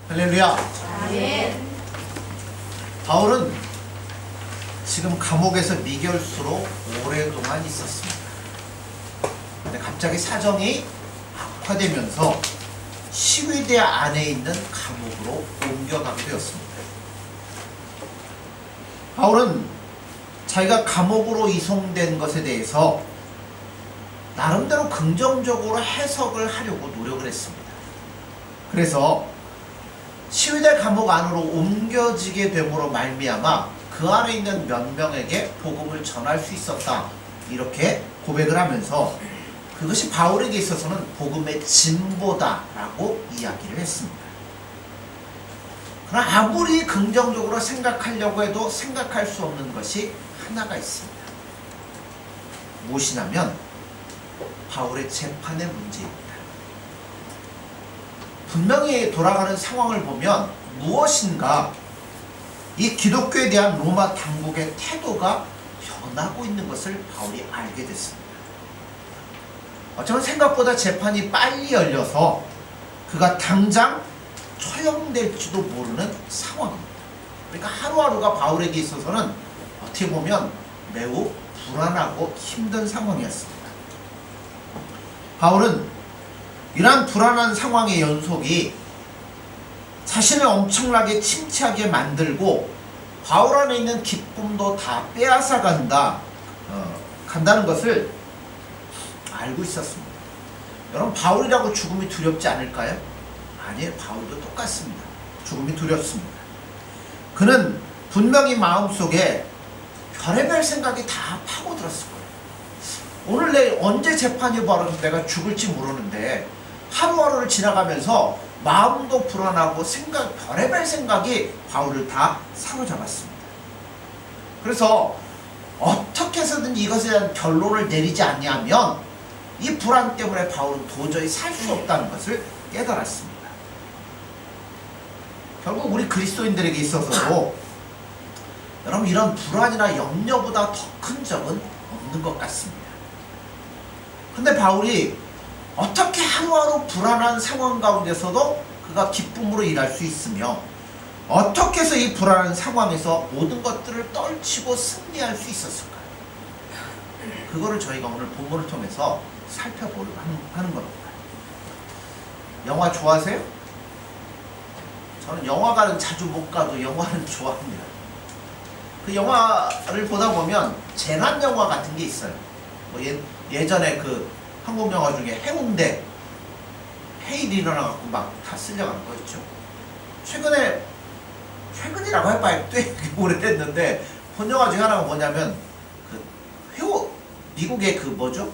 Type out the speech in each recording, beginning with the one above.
할렐루야. 아멘. 바울은 지금 감옥에서 미결수로 오랫동안 있었습니다. 근데 갑자기 사정이 악화되면서 시위대 안에 있는 감옥으로 옮겨가게 되었습니다. 바울은 자기가 감옥으로 이송된 것에 대해서 나름대로 긍정적으로 해석을 하려고 노력을 했습니다. 그래서 시위대 감옥 안으로 옮겨지게 됨으로 말미암아 그 안에 있는 몇 명에게 복음을 전할 수 있었다, 이렇게 고백을 하면서 그것이 바울에게 있어서는 복음의 진보다라고 이야기를 했습니다. 그러나 아무리 긍정적으로 생각하려고 해도 생각할 수 없는 것이 하나가 있습니다. 무엇이냐면 바울의 재판의 문제입니다. 분명히 돌아가는 상황을 보면 무엇인가 이 기독교에 대한 로마 당국의 태도가 변하고 있는 것을 바울이 알게 됐습니다. 어쩌면 생각보다 재판이 빨리 열려서 그가 당장 처형될지도 모르는 상황입니다. 그러니까 하루하루가 바울에게 있어서는 어떻게 보면 매우 불안하고 힘든 상황이었습니다. 바울은 이러한 불안한 상황의 연속이 자신을 엄청나게 침체하게 만들고 바울 안에 있는 기쁨도 다 빼앗아 간다는 것을 알고 있었습니다. 여러분, 바울이라고 죽음이 두렵지 않을까요? 아니에요. 바울도 똑같습니다. 죽음이 두렵습니다. 그는 분명히 마음속에 별의별 생각이 다 파고들었을 거예요. 오늘 내일 언제 재판이 벌어져서 내가 죽을지 모르는데 하루하루를 지나가면서 마음도 불안하고 별의별 생각이 바울을 다 사로잡았습니다. 그래서 어떻게 해서든 이것에 대한 결론을 내리지 않냐면 이 불안 때문에 바울은 도저히 살 수 없다는 것을 깨달았습니다. 결국 우리 그리스도인들에게 있어서도 여러분, 이런 불안이나 염려보다 더 큰 적은 없는 것 같습니다. 근데 바울이 어떻게 하루하루 불안한 상황 가운데서도 그가 기쁨으로 일할 수 있으며 어떻게 해서 이 불안한 상황에서 모든 것들을 떨치고 승리할 수 있었을까요? 그거를 저희가 오늘 본문을 통해서 살펴보려고 하는 겁니다. 영화 좋아하세요? 저는 영화관은 자주 못 가도 영화는 좋아합니다. 그 영화를 보다 보면 재난 영화 같은 게 있어요. 뭐 예전에 그 한국 영화 중에 해운대 해일 일어나갖고 막 다 쓸려가는 거 있죠. 최근이라고 해봐야 꽤 오래됐는데 본 영화 중에 하나가 뭐냐면 그 미국의 그 뭐죠?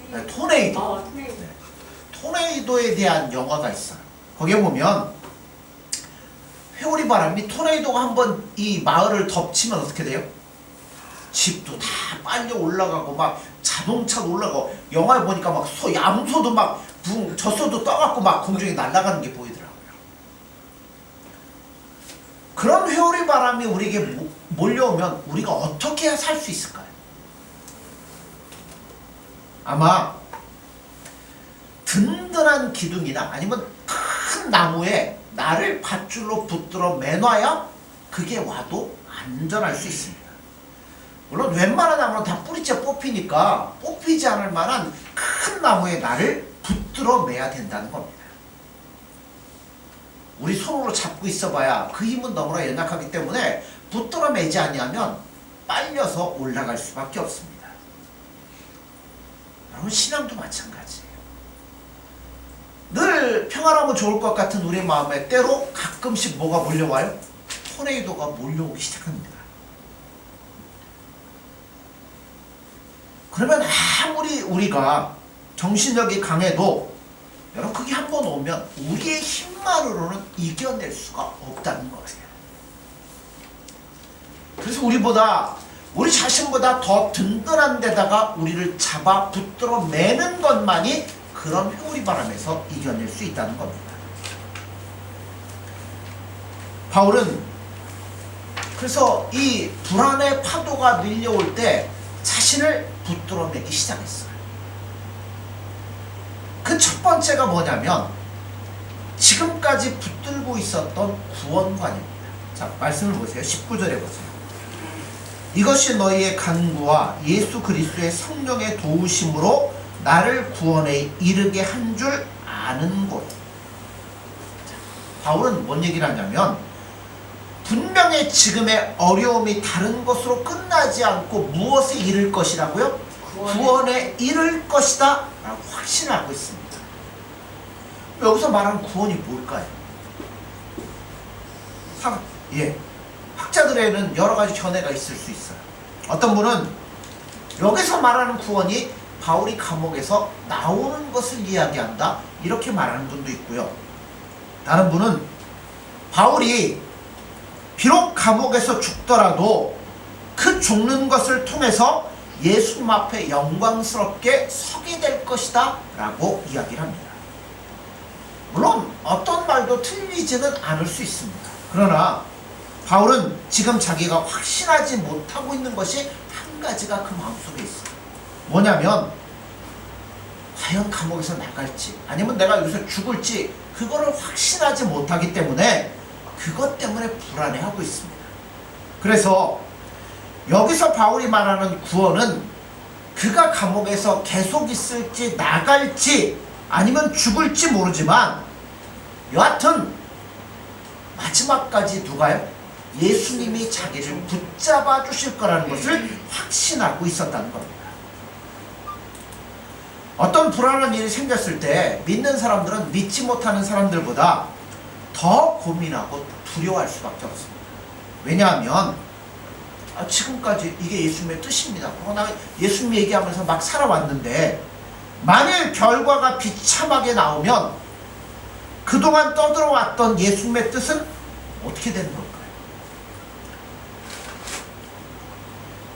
네, 토네이도. 네. 토네이도에 대한 영화가 있어요. 거기에 보면 회오리 바람이 토네이도가 한번 이 마을을 덮치면 어떻게 돼요? 집도 다 빨려 올라가고 막 자동차도 올라가고, 영화에 보니까 막 양소도 막 젖소도 떠갖고 막 공중에 날아가는 게 보이더라고요. 그런 회오리 바람이 우리에게 몰려오면 우리가 어떻게 살 수 있을까요? 아마 든든한 기둥이나 아니면 큰 나무에 나를 밧줄로 붙들어 매놔야 그게 와도 안전할 수 있습니다. 물론 웬만한 나무는 다 뿌리째 뽑히니까 뽑히지 않을 만한 큰 나무에 나를 붙들어 매야 된다는 겁니다. 우리 손으로 잡고 있어봐야 그 힘은 너무나 연약하기 때문에 붙들어 매지 아니하면 빨려서 올라갈 수밖에 없습니다. 여러분, 신앙도 마찬가지예요. 늘 평안하면 좋을 것 같은 우리의 마음에 때로 가끔씩 뭐가 몰려와요? 토네이도가 몰려오기 시작합니다. 그러면 아무리 우리가 정신력이 강해도 여러분, 그게 한 번 오면 우리의 힘만으로는 이겨낼 수가 없다는 거예요. 그래서 우리 자신보다 더 든든한 데다가 우리를 잡아 붙들어 매는 것만이 그런 회오리 바람에서 이겨낼 수 있다는 겁니다. 바울은 그래서 이 불안의 파도가 밀려올 때 자신을 붙들어 매기 시작했어요. 그 첫 번째가 뭐냐면 지금까지 붙들고 있었던 구원관입니다. 자, 말씀을 보세요. 19절에 보세요. 이것이 너희의 간구와 예수 그리스도의 성령의 도우심으로 나를 구원에 이르게 한 줄 아는 것. 바울은 뭔 얘기를 하냐면 분명히 지금의 어려움이 다른 것으로 끝나지 않고 무엇에 이를 것이라고요? 구원에 이를 것이다 라고 확신하고 있습니다. 여기서 말하는 구원이 뭘까요? 학자들에는 여러 가지 견해가 있을 수 있어요. 어떤 분은 여기서 말하는 구원이 바울이 감옥에서 나오는 것을 이야기한다 이렇게 말하는 분도 있고요. 다른 분은 바울이 비록 감옥에서 죽더라도 그 죽는 것을 통해서 예수님 앞에 영광스럽게 서게 될 것이다 라고 이야기를 합니다. 물론 어떤 말도 틀리지는 않을 수 있습니다. 그러나 바울은 지금 자기가 확신하지 못하고 있는 것이 한 가지가 그 마음속에 있어요. 뭐냐면 과연 감옥에서 나갈지 아니면 내가 여기서 죽을지 그거를 확신하지 못하기 때문에 그것 때문에 불안해하고 있습니다. 그래서 여기서 바울이 말하는 구원은 그가 감옥에서 계속 있을지 나갈지 아니면 죽을지 모르지만 여하튼 마지막까지 누가요? 예수님이 자기를 붙잡아 주실 거라는 것을 확신하고 있었다는 겁니다. 어떤 불안한 일이 생겼을 때 믿는 사람들은 믿지 못하는 사람들보다 더 고민하고 두려워할 수밖에 없습니다. 왜냐하면 지금까지 이게 예수님의 뜻입니다. 나 예수님 얘기하면서 막 살아왔는데 만일 결과가 비참하게 나오면 그동안 떠들어왔던 예수님의 뜻은 어떻게 되는 걸까요?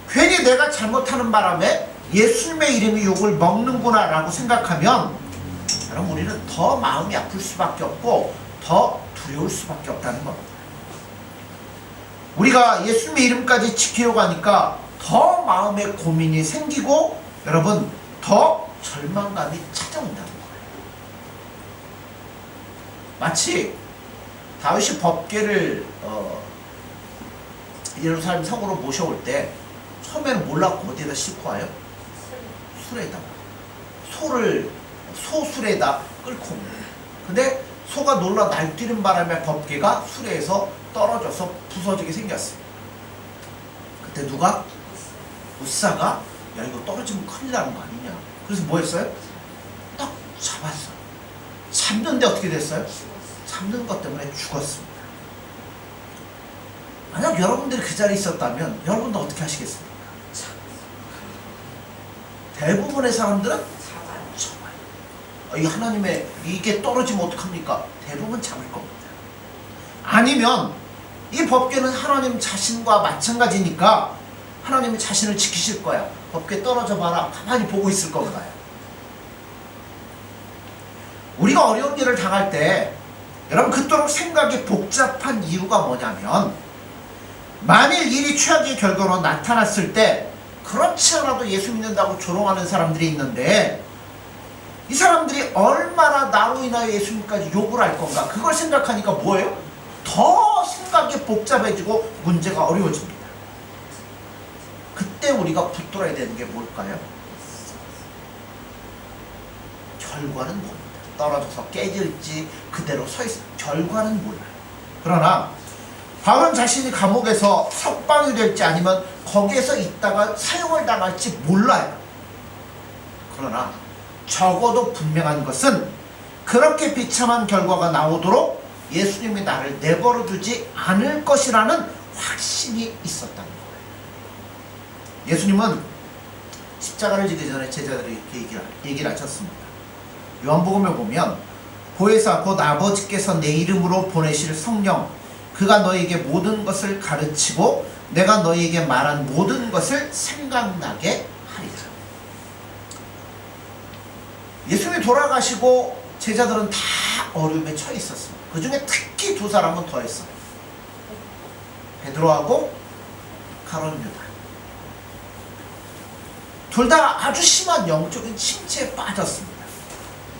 괜히 내가 잘못하는 바람에 예수님의 이름이 욕을 먹는구나 라고 생각하면 그럼 우리는 더 마음이 아플 수밖에 없고 더 두려울 수밖에 없다는 겁니다. 우리가 예수님의 이름까지 지키려고 하니까 더 마음에 고민이 생기고 여러분 더 절망감이 찾아온다는 거예요. 마치 다윗이 법궤를 예루살렘 성으로 모셔올 때 처음에는 몰랐고 어디에다 싣고 와요? 술에다가 소술에다 끌고 옵니다. 근데 소가 놀라 날뛰는 바람에 법궤가 수레에서 떨어져서 부서지게 생겼어요. 그때 누가? 우사가 야 이거 떨어지면 큰일 나는 거 아니냐. 그래서 뭐 했어요? 딱 잡았어요. 잡는데 어떻게 됐어요? 잡는 것 때문에 죽었습니다. 만약 여러분들이 그 자리에 있었다면 여러분도 어떻게 하시겠습니까? 대부분의 사람들은 잡아요. 이 하나님의 이게 떨어지면 어떡합니까? 대부분 잡을 겁니다. 아니면 이 법궤는 하나님 자신과 마찬가지니까 하나님이 자신을 지키실 거야. 법궤 떨어져 봐라. 가만히 보고 있을 건가요? 우리가 어려운 일을 당할 때 여러분 그토록 생각이 복잡한 이유가 뭐냐면 만일 일이 최악의 결과로 나타났을 때 그렇지 않아도 예수 믿는다고 조롱하는 사람들이 있는데 이 사람들이 얼마나 나로 인하여 예수님까지 욕을 할 건가 그걸 생각하니까 뭐예요? 더 생각이 복잡해지고 문제가 어려워집니다. 그때 우리가 붙들어야 되는 게 뭘까요? 결과는 뭡니다. 떨어져서 깨질지 그대로 서 있을 결과는 몰라요. 그러나 바울은 자신이 감옥에서 석방이 될지 아니면 거기에서 있다가 사형을 당할지 몰라요. 그러나 적어도 분명한 것은 그렇게 비참한 결과가 나오도록 예수님이 나를 내버려 두지 않을 것이라는 확신이 있었다는 거예요. 예수님은 십자가를 지기 전에 제자들이 이렇게 얘기를 하셨습니다. 요한복음에 보면 보혜사 곧 아버지께서 내 이름으로 보내실 성령 그가 너희에게 모든 것을 가르치고 내가 너희에게 말한 모든 것을 생각나게 하리라. 예수님이 돌아가시고 제자들은 다 어려움에 처해 있었습니다. 그 중에 특히 두 사람은 더 했어요. 베드로하고 가룟 유다. 둘 다 아주 심한 영적인 침체에 빠졌습니다.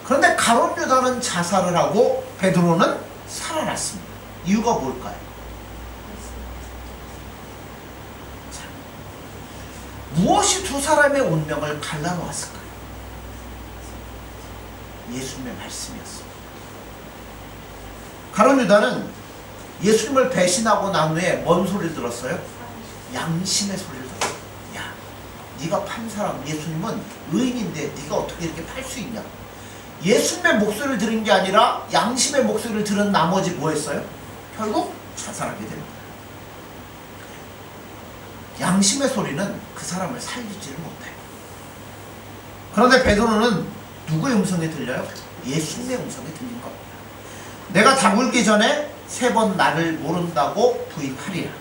그런데 가룟 유다는 자살을 하고 베드로는 살아났습니다. 이유가 뭘까요? 자, 무엇이 두 사람의 운명을 갈라놓았을까요? 예수님의 말씀이었습니다. 가룟 유다는 예수님을 배신하고 난 후에 뭔 소리를 들었어요? 양심의 소리를 들었어요. 야, 네가 판 사람, 예수님은 의인인데 네가 어떻게 이렇게 팔 수 있냐? 예수님의 목소리를 들은 게 아니라 양심의 목소리를 들은 나머지 뭐 했어요? 결국 자살하게 됩니다. 양심의 소리는 그 사람을 살리지를 못해요. 그런데 베드로는 누구의 음성이 들려요? 예수님의 음성이 들린 겁니다. 내가 다굴기 전에 3번 나를 모른다고 부인하리라.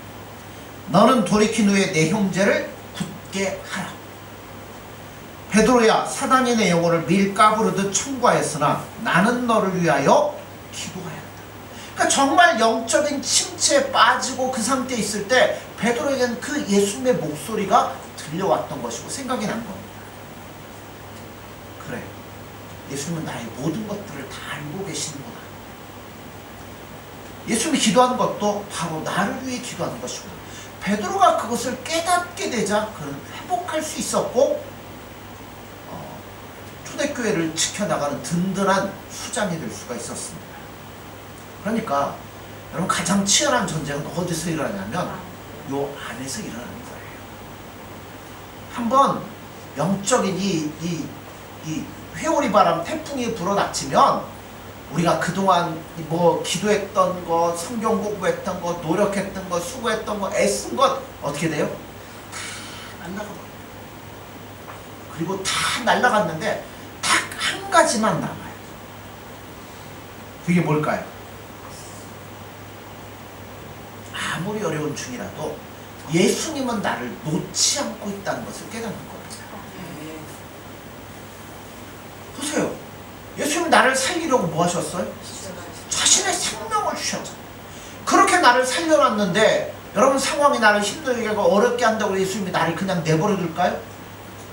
너는 돌이킨 후에 내 형제를 굳게 하라. 베드로야, 사단이 내 영혼을 밀가부르듯 청구하였으나 나는 너를 위하여 기도하였다. 그러니까 정말 영적인 침체에 빠지고 그 상태에 있을 때 베드로에게는 그 예수님의 목소리가 들려왔던 것이고 생각이 난 겁니다. 그래, 예수님은 나의 모든 것들을 다 알고 계시는구나. 예수님이 기도하는 것도 바로 나를 위해 기도하는 것이고, 베드로가 그것을 깨닫게 되자 그는 회복할 수 있었고 초대교회를 지켜나가는 든든한 수장이 될 수가 있었습니다. 그러니까 여러분, 가장 치열한 전쟁은 어디서 일어나냐면 요 안에서 일어나는 거예요. 한번 영적인 이 회오리 바람, 태풍이 불어닥치면 우리가 그동안 뭐 기도했던 것, 성경 공부했던 것, 노력했던 것, 수고했던 것, 애쓴 것 어떻게 돼요? 다 날아가버려요. 그리고 다 날아갔는데 딱 한 가지만 남아요. 그게 뭘까요? 아무리 어려운 중이라도 예수님은 나를 놓지 않고 있다는 것을 깨닫는 겁니다. 보세요. 예수님이 나를 살리려고 뭐 하셨어요? 자신의 생명을 주셨죠. 그렇게 나를 살려놨는데 여러분, 상황이 나를 힘들게 하고 어렵게 한다고 예수님이 나를 그냥 내버려 둘까요?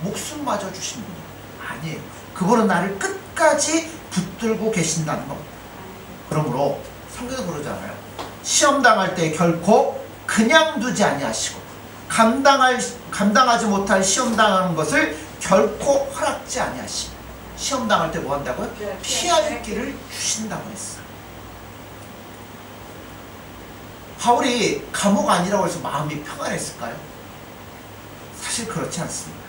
목숨마저 주신 분이에요. 아니에요. 그분은 나를 끝까지 붙들고 계신다는 겁니다. 그러므로 성경에 그러잖아요. 시험 당할 때 결코 그냥 두지 아니하시고 감당하지 못할 시험 당하는 것을 결코 허락지 아니하시고, 시험 당할 때 뭐 한다고요? 피할 길을 주신다고 했어요. 바울이 감옥 아니라고 해서 마음이 평안했을까요? 사실 그렇지 않습니다.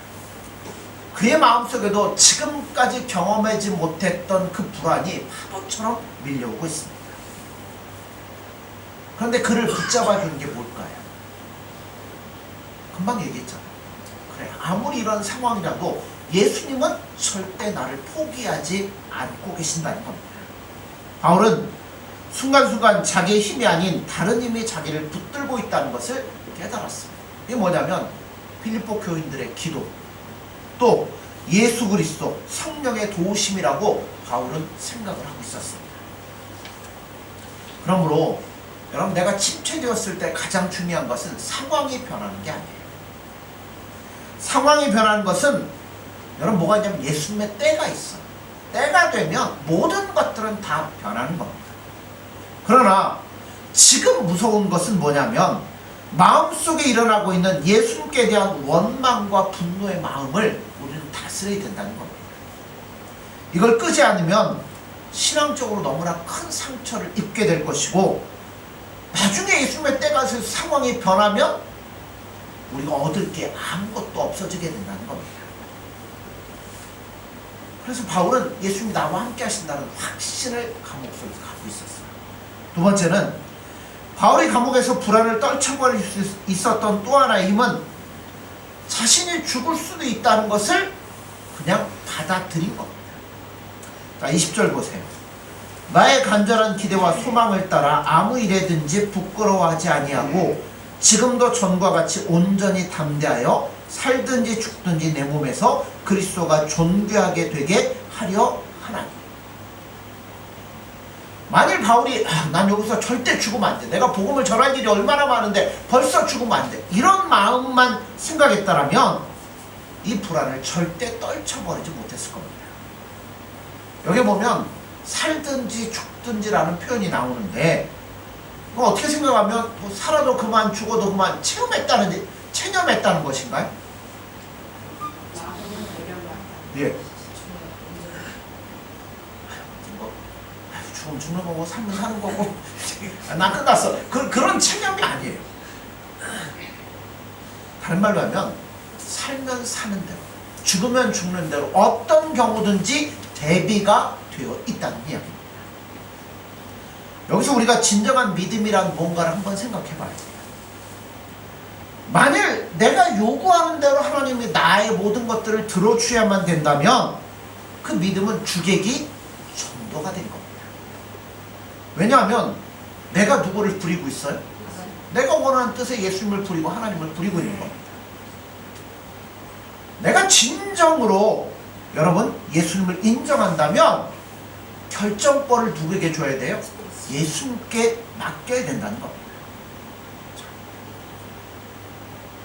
그의 마음속에도 지금까지 경험하지 못했던 그 불안이 파도처럼 밀려오고 있습니다. 그런데 그를 붙잡아 주는 게 뭘까요? 금방 얘기했잖아요. 그래, 아무리 이런 상황이라도 예수님은 절대 나를 포기하지 않고 계신다는 겁니다. 바울은 순간순간 자기의 힘이 아닌 다른 힘이 자기를 붙들고 있다는 것을 깨달았습니다. 이게 뭐냐면 필리포 교인들의 기도, 또 예수 그리스도 성령의 도우심이라고 바울은 생각을 하고 있었습니다. 그러므로 여러분, 내가 침체되었을 때 가장 중요한 것은 상황이 변하는 게 아니에요. 상황이 변하는 것은 여러분 뭐가 있냐면 예수님의 때가 있어요. 때가 되면 모든 것들은 다 변하는 겁니다. 그러나 지금 무서운 것은 뭐냐면 마음속에 일어나고 있는 예수님께 대한 원망과 분노의 마음을 우리는 다스려야 된다는 겁니다. 이걸 끄지 않으면 신앙적으로 너무나 큰 상처를 입게 될 것이고, 나중에 예수님의 때가 돼서 상황이 변하면 우리가 얻을 게 아무것도 없어지게 된다는 겁니다. 그래서 바울은 예수님이 나와 함께 하신다는 확신을 감옥 속에서 갖고 있었어요. 두 번째는 바울이 감옥에서 불안을 떨쳐버릴 수 있었던 또 하나의 힘은 자신이 죽을 수도 있다는 것을 그냥 받아들인 겁니다. 자, 20절 보세요. 나의 간절한 기대와 소망을 따라 아무 일에든지 부끄러워하지 아니하고 지금도 전과 같이 온전히 담대하여 살든지 죽든지 내 몸에서 그리스도가 존귀하게 되게 하려 하나니. 만일 바울이 난 여기서 절대 죽으면 안 돼, 내가 복음을 전할 일이 얼마나 많은데 벌써 죽으면 안 돼, 이런 마음만 생각했다라면 이 불안을 절대 떨쳐버리지 못했을 겁니다. 여기 보면 살든지 죽든지라는 표현이 나오는데 어떻게 생각하면 뭐 살아도 그만 죽어도 그만 체념했다는 것인가요? 예. 죽으면 죽는 거고 살면 사는 거고 나 끝났어. 그런 체념이 아니에요. 다른 말로 하면 살면 사는 대로 죽으면 죽는 대로 어떤 경우든지 대비가 되어 있다는 이야기입니다. 여기서 우리가 진정한 믿음이란 뭔가를 한번 생각해 봐야 돼요. 만일 내가 요구하는 대로 하나님이 나의 모든 것들을 들어주셔야만 된다면 그 믿음은 주객이 전도가 된 겁니다. 왜냐하면 내가 누구를 부리고 있어요? 내가 원하는 뜻의 예수님을 부리고 하나님을 부리고 있는 겁니다. 내가 진정으로 여러분 예수님을 인정한다면 결정권을 누구에게 줘야 돼요? 예수님께 맡겨야 된다는 겁니다.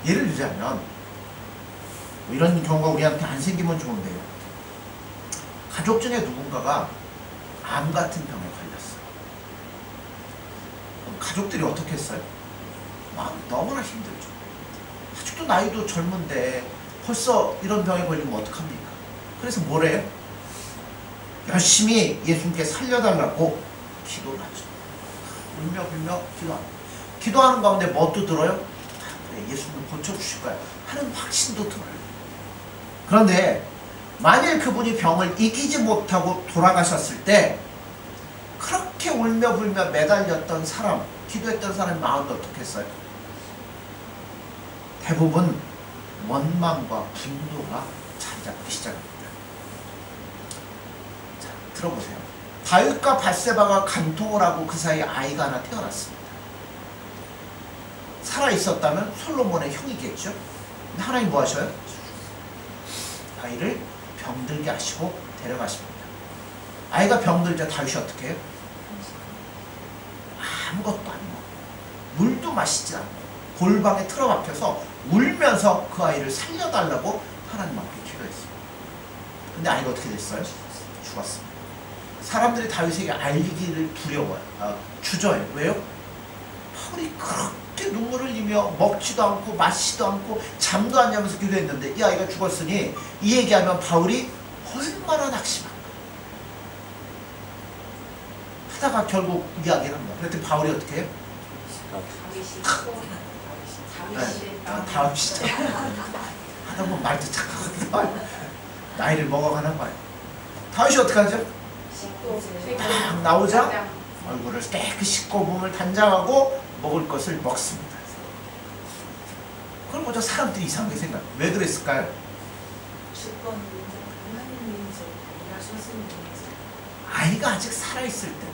예를 들자면 뭐 이런 경우가 우리한테 안 생기면 좋은데요. 가족 중에 누군가가 암 같은 병에 걸렸어요. 그럼 가족들이 어떻게 했어요? 너무나 힘들죠. 아직도 나이도 젊은데 벌써 이런 병에 걸리면 어떡합니까? 그래서 뭐래요? 열심히 예수님께 살려달라고 기도를 하죠. 울며 불며 기도하는 가운데 뭣도 들어요? 그래, 예수님 고쳐주실 거야 하는 확신도 들어요. 그런데 만일 그분이 병을 이기지 못하고 돌아가셨을 때 그렇게 울며 불며 매달렸던 사람, 기도했던 사람의 마음도 어떻게 했어요? 대부분 원망과 분노가 자리 잡기 시작합니다. 자, 들어보세요. 다윗과 밧세바가 간통을 하고 그 사이에 아이가 하나 태어났습니다. 살아있었다면 솔로몬의 형이겠죠. 근데 하나님 뭐 하셔요? 아이를 병들게 하시고 데려가십니다. 아이가 병들자 다윗이 어떻게 해요? 아무것도 안 먹고 물도 마시지 않고 골방에 틀어박혀서 울면서 그 아이를 살려달라고 하나님 앞에 기도했어요. 근데 아이가 어떻게 됐어요? 죽었습니다. 사람들이 다윗에게 알리기를 두려워요. 주저해요. 왜요? 바울이 그렇게 눈물을 흘리며 먹지도 않고 마시지도 않고 잠도 안 자면서 기도했는데 이 아이가 죽었으니 이 얘기하면 바울이 얼마나 낙심한가. 하다가 결국 이야기를 합니다. 그랬더니 바울이 어떻게 해요? 다윗 진짜 하다 보면 말도 착하거든요. 나이를 먹어가는 거예요. 다윗이 어떻게 하죠? 딱 나오자 얼굴을 깨끗이 씻고 몸을 단장하고 먹을 것을 먹습니다. 그걸 보자 사람들이 이상하게 생각해요. 왜 그랬을까요? 아이가 아직 살아있을 때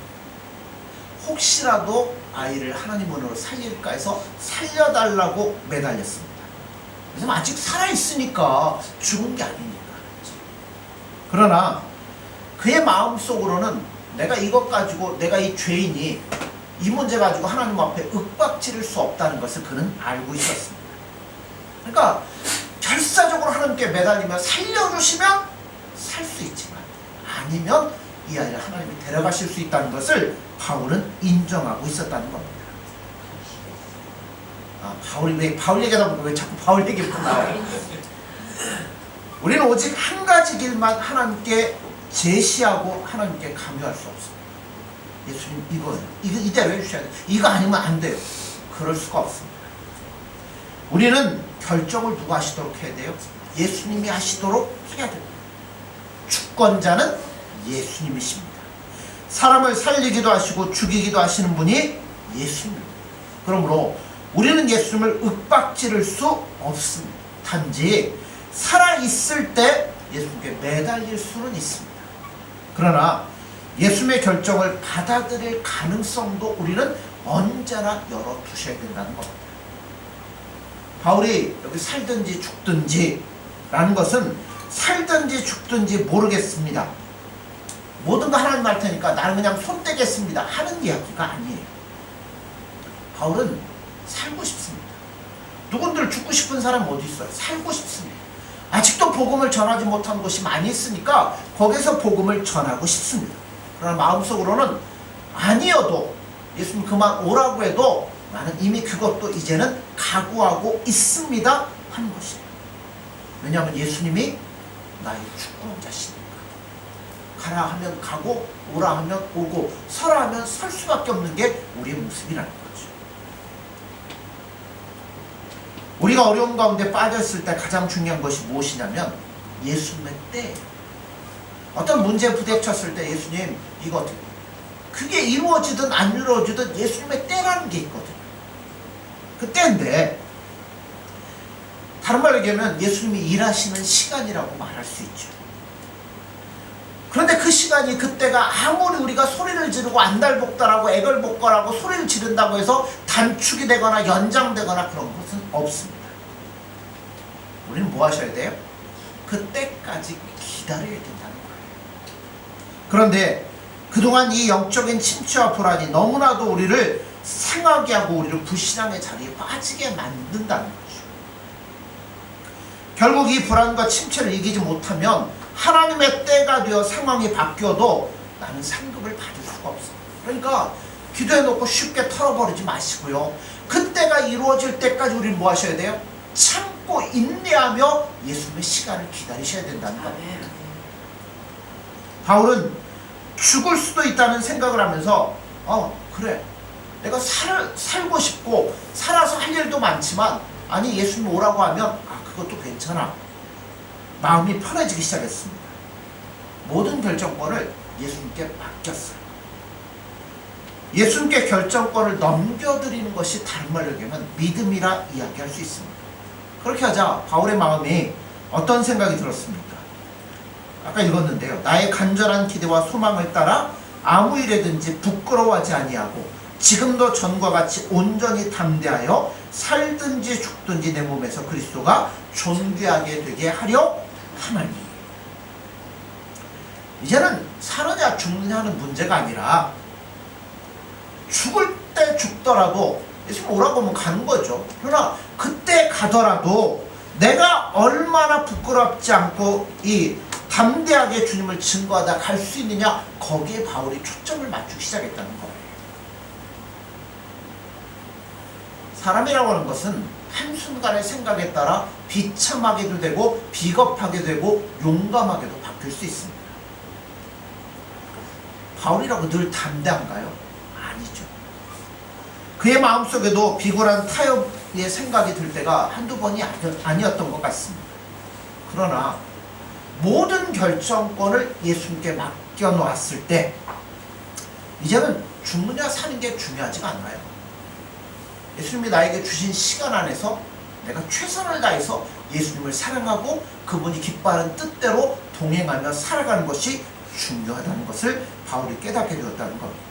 혹시라도 아이를 하나님으로 살릴까 해서 살려달라고 매달렸습니다. 그래서 아직 살아있으니까 죽은 게 아니니까. 그러나 그의 마음속으로는 내가 이것 가지고 내가 이 죄인이 이 문제 가지고 하나님 앞에 윽박지를 수 없다는 것을 그는 알고 있었습니다. 그러니까 결사적으로 하나님께 매달리며 살려주시면 살 수 있지만 아니면 이 아이를 하나님이 데려가실 수 있다는 것을 바울은 인정하고 있었다는 겁니다. 바울이 왜 바울 얘기하다 보니까 왜 자꾸 바울 얘기부터 나와요? 우리는 오직 한 가지 길만 하나님께 제시하고 하나님께 강요할 수 없습니다. 예수님 이거 이대로 해주셔야 돼요. 이거 아니면 안 돼요. 그럴 수가 없습니다. 우리는 결정을 누가 하시도록 해야 돼요? 예수님이 하시도록 해야 됩니다. 주권자는 예수님이십니다. 사람을 살리기도 하시고 죽이기도 하시는 분이 예수님입니다. 그러므로 우리는 예수님을 윽박지를 수 없습니다. 단지 살아있을 때 예수님께 매달릴 수는 있습니다. 그러나 예수님의 결정을 받아들일 가능성도 우리는 언제나 열어두셔야 된다는 겁니다. 바울이 여기 살든지 죽든지 라는 것은 살든지 죽든지 모르겠습니다. 모든 거 하나님 할 테니까 나는 그냥 손 떼겠습니다 하는 이야기가 아니에요. 바울은 살고 싶습니다. 누군들 죽고 싶은 사람 어디 있어요? 살고 싶습니다. 아직도 복음을 전하지 못한 곳이 많이 있으니까 거기서 복음을 전하고 싶습니다. 그러나 마음속으로는 아니어도 예수님 그만 오라고 해도 나는 이미 그것도 이제는 각오하고 있습니다 하는 것이에요. 왜냐하면 예수님이 나의 축복자시니까. 가라 하면 가고 오라 하면 오고 서라 하면 설 수밖에 없는 게 우리의 모습이라는 거죠. 우리가 어려운 가운데 빠졌을 때 가장 중요한 것이 무엇이냐면 예수님의 때예요. 어떤 문제에 부딪혔을 때 예수님 이거 어떻게 그게 이루어지든 안 이루어지든 예수님의 때라는 게 있거든요. 그 때인데 다른 말로 얘기하면 예수님이 일하시는 시간이라고 말할 수 있죠. 그런데 그 시간이 그때가 아무리 우리가 소리를 지르고 안달복달하고 애걸복걸하고 소리를 지른다고 해서 단축이 되거나 연장되거나 그런 것은 없습니다. 우리는 뭐 하셔야 돼요? 그때까지 기다려야 된다는 거예요. 그런데 그동안 이 영적인 침체와 불안이 너무나도 우리를 상하게 하고 우리를 불신앙의 자리에 빠지게 만든다는 거죠. 결국 이 불안과 침체를 이기지 못하면 하나님의 때가 되어 상황이 바뀌어도 나는 상급을 받을 수가 없어요. 그러니까 기도해놓고 쉽게 털어버리지 마시고요. 그때가 이루어질 때까지 우리는 뭐 하셔야 돼요? 참고 인내하며 예수님의 시간을 기다리셔야 된다는 겁니다. 바울은 죽을 수도 있다는 생각을 하면서 그래 내가 살고 싶고 살아서 할 일도 많지만 아니 예수님 오라고 하면 그것도 괜찮아. 마음이 편해지기 시작했습니다. 모든 결정권을 예수님께 맡겼어요. 예수님께 결정권을 넘겨드리는 것이 다른 말로 얘기하면 믿음이라 이야기할 수 있습니다. 그렇게 하자 바울의 마음이 어떤 생각이 들었습니까? 아까 읽었는데요. 나의 간절한 기대와 소망을 따라 아무 일에든지 부끄러워하지 아니하고 지금도 전과 같이 온전히 담대하여 살든지 죽든지 내 몸에서 그리스도가 존귀하게 되게 하려 하나니. 이제는 사느냐 죽느냐 하는 문제가 아니라 죽을 때 죽더라도 예수님 오라고 하면 가는 거죠. 그러나 그때 가더라도 내가 얼마나 부끄럽지 않고 이 담대하게 주님을 증거하다 갈 수 있느냐, 거기에 바울이 초점을 맞추기 시작했다는 거예요. 사람이라고 하는 것은 한순간의 생각에 따라 비참하게도 되고 비겁하게 되고 용감하게도 바뀔 수 있습니다. 바울이라고 늘 담대한가요? 아니죠. 그의 마음속에도 비굴한 타협의 생각이 들 때가 한두 번이 아니었던 것 같습니다. 그러나 모든 결정권을 예수님께 맡겨놓았을 때 이제는 죽느냐 사는 게 중요하지가 않아요. 예수님이 나에게 주신 시간 안에서 내가 최선을 다해서 예수님을 사랑하고 그분이 기뻐하는 뜻대로 동행하며 살아가는 것이 중요하다는 것을 바울이 깨닫게 되었다는 겁니다.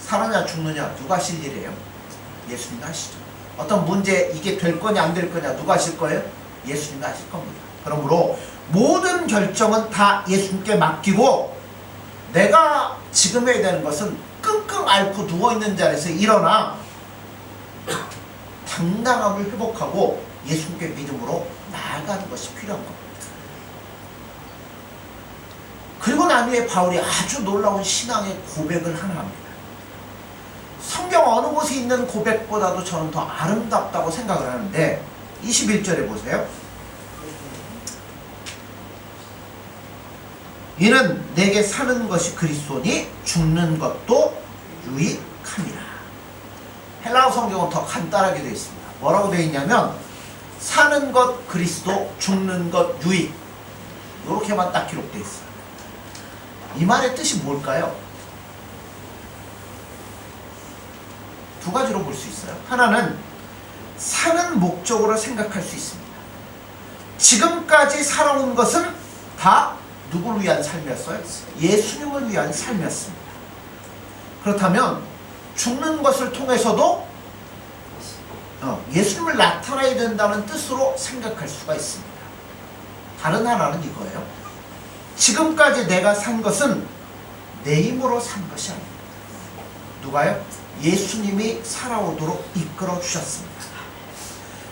살아냐 죽느냐 누가 하실 일이에요? 예수님이 하시죠. 어떤 문제 이게 될 거냐 안 될 거냐 누가 하실 거예요? 예수님이 하실 겁니다. 그러므로 모든 결정은 다 예수님께 맡기고 내가 지금 해야 되는 것은 끙끙 앓고 누워있는 자리에서 일어나 당당함을 회복하고 예수님께 믿음으로 나아가는 것이 필요한 겁니다. 그리고 난 후에 바울이 아주 놀라운 신앙의 고백을 하나 합니다. 성경 어느 곳에 있는 고백보다도 저는 더 아름답다고 생각을 하는데 21절에 보세요. 이는 내게 사는 것이 그리스도니 죽는 것도 유익함이라. 헬라어 성경은 더 간단하게 되어 있습니다. 뭐라고 되어 있냐면 사는 것 그리스도, 죽는 것 유익, 이렇게만 딱 기록되어 있어요. 이 말의 뜻이 뭘까요? 두 가지로 볼 수 있어요. 하나는 사는 목적으로 생각할 수 있습니다. 지금까지 살아온 것은 다 누구를 위한 삶이었어요? 예수님을 위한 삶이었습니다. 그렇다면 죽는 것을 통해서도 예수님을 나타내야 된다는 뜻으로 생각할 수가 있습니다. 다른 하나는 이거예요. 지금까지 내가 산 것은 내 힘으로 산 것이 아닙니다. 누가요? 예수님이 살아오도록 이끌어 주셨습니다.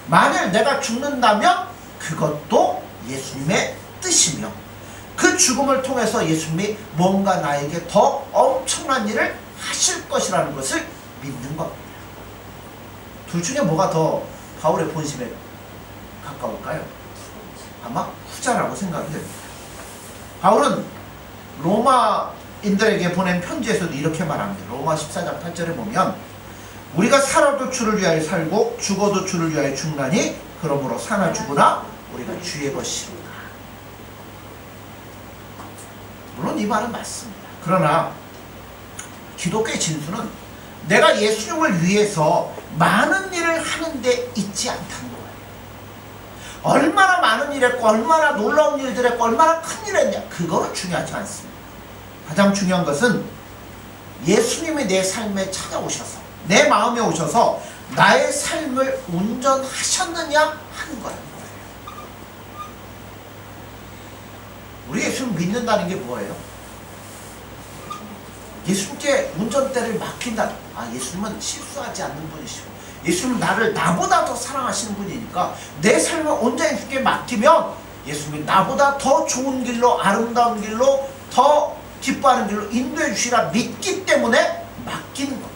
만일 내가 죽는다면 그것도 예수님의 뜻이며 그 죽음을 통해서 예수님이 뭔가 나에게 더 엄청난 일을 하실 것이라는 것을 믿는 겁니다. 둘 중에 뭐가 더 바울의 본심에 가까울까요? 아마 후자라고 생각이 됩니다. 바울은 로마인들에게 보낸 편지에서도 이렇게 말합니다. 로마 14장 8절에 보면 우리가 살아도 주를 위하여 살고 죽어도 주를 위하여 죽나니 그러므로 사나 죽으나 우리가 주의 것이로다. 물론 이 말은 맞습니다. 그러나 기독교의 진수는 내가 예수님을 위해서 많은 일을 하는데 있지 않다는 거예요. 얼마나 많은 일 했고 얼마나 놀라운 일들 했고 얼마나 큰 일 했냐, 그거는 중요하지 않습니다. 가장 중요한 것은 예수님이 내 삶에 찾아오셔서 내 마음에 오셔서 나의 삶을 운전하셨느냐 하는 거라는 거예요. 우리 예수님 믿는다는 게 뭐예요? 예수님께 운전대를 맡긴다. 예수님은 실수하지 않는 분이시고 예수님은 나를 나보다 더 사랑하시는 분이니까 내 삶을 온전히 예수님께 맡기면 예수님이 나보다 더 좋은 길로, 아름다운 길로, 더 기뻐하는 길로 인도해 주시라 믿기 때문에 맡기는 겁니다.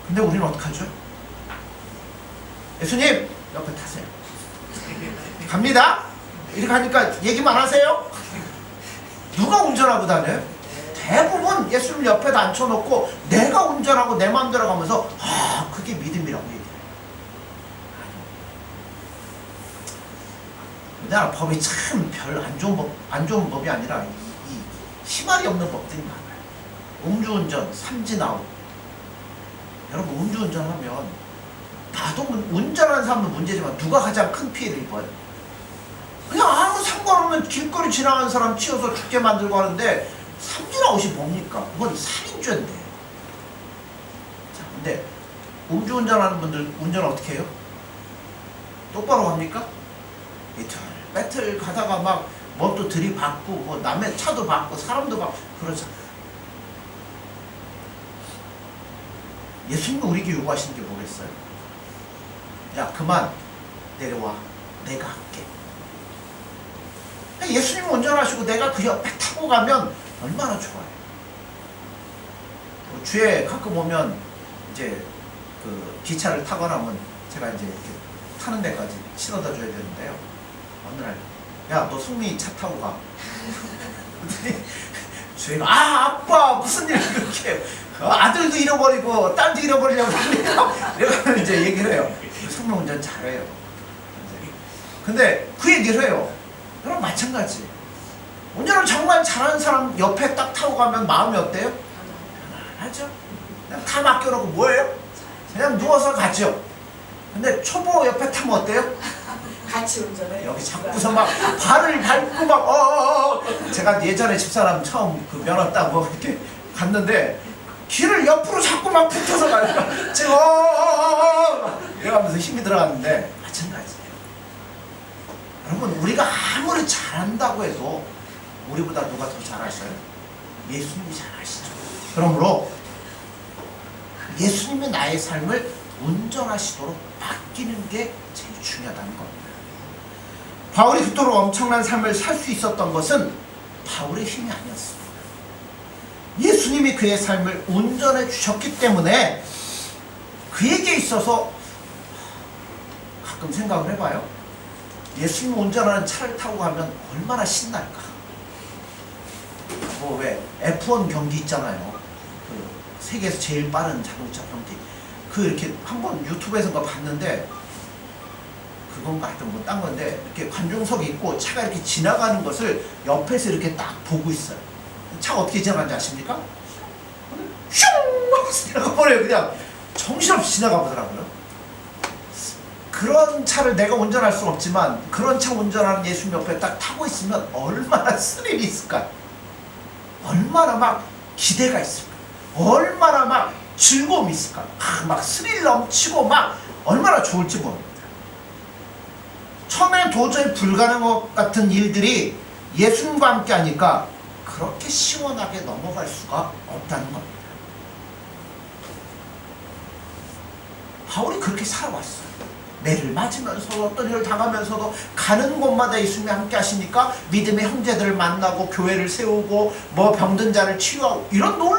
근데 우리는 어떡하죠? 예수님 옆에 타세요. 갑니다. 이렇게 하니까 얘기만 하세요? 누가 운전하고 다녀요? 대부분 예수님 옆에다 앉혀놓고 내가 운전하고 내 마음대로 가면서 그게 믿음이라고 얘기해요. 우리나라 법이 참 별 안 좋은 법이 아니라 이 희말이 없는 법들이 많아요. 음주운전, 삼진아웃. 여러분 음주운전하면 나도 운전하는 사람도 문제지만 누가 가장 큰 피해를 입어요? 그냥 아무 상관없는 길거리 지나가는 사람 치워서 죽게 만들고 하는데 삼진아웃이 뭡니까? 그건 살인죄인데. 자, 근데 음주운전하는 분들 운전 어떻게 해요? 똑바로 합니까? 배틀 가다가 막 뭣도 들이받고 뭐 남의 차도 받고 사람도 받고 그러잖아. 예수님이 우리에게 요구하시는 게 뭐겠어요? 야, 그만 내려와. 내가 할게. 예수님이 운전하시고 내가 그 옆에 타고 가면 얼마나 좋아요. 주에 가끔 오면 이제 그 기차를 타거나 하면 제가 이제 이렇게 타는 데까지 실어다 줘야 되는데요. 어느 날, 야, 너 승민이 차 타고 가. 주애가, 아빠 무슨 일 그렇게 아들도 잃어버리고 딸도 잃어버리려고 내가 이제 얘기를 해요. 승민 운전 잘해요. 근데 그 얘기를 해요. 그럼 마찬가지. 운전을 정말 잘하는 사람 옆에 딱 타고 가면 마음이 어때요? 편안하죠? 그냥 다 맡겨놓고 뭐예요? 그냥 누워서 가죠. 근데 초보 옆에 타면 어때요? 같이 운전해. 여기 잡고서 막 발을 밟고 막 제가 예전에 집사람 처음 그 면허 따고 이렇게 갔는데 길을 옆으로 자꾸 막 붙어서 가니까 제가 이러면서 힘이 들어갔는데 마찬가지예요. 여러분 우리가 아무리 잘한다고 해도 우리보다 누가 더 잘하셔요? 예수님이 잘하시죠. 그러므로 예수님이 나의 삶을 운전하시도록 맡기는 게 제일 중요하다는 겁니다. 바울이 그토록 엄청난 삶을 살 수 있었던 것은 바울의 힘이 아니었습니다. 예수님이 그의 삶을 운전해 주셨기 때문에 그에게 있어서 가끔 생각을 해봐요. 예수님 운전하는 차를 타고 가면 얼마나 신날까. 뭐 왜 F1 경기 있잖아요. 그 세계에서 제일 빠른 자동차 경기. 그 이렇게 한번 유튜브에서 봤는데 그건가 하여튼 뭐 딴 건데 이렇게 관중석이 있고 차가 이렇게 지나가는 것을 옆에서 이렇게 딱 보고 있어요. 차가 어떻게 지나가는지 아십니까? 슝! 하고 지나가 버려요. 그냥 정신없이 지나가 보더라고요. 그런 차를 내가 운전할 수는 없지만 그런 차 운전하는 예수님 옆에 딱 타고 있으면 얼마나 스릴이 있을까? 얼마나 막 기대가 있을까? 얼마나 막 즐거움이 있을까? 막 스릴 넘치고 막 얼마나 좋을지 모릅니다. 처음에는 도저히 불가능한 것 같은 일들이 예수님과 함께 하니까 그렇게 시원하게 넘어갈 수가 없다는 겁니다. 바울이 그렇게 살아왔어요. 매를 맞으면서도 어떤 일을 당하면서도 가는 곳마다 예수님이 함께 하시니까 믿음의 형제들을 만나고 교회를 세우고 뭐 병든 자를 치유하고 이런 놀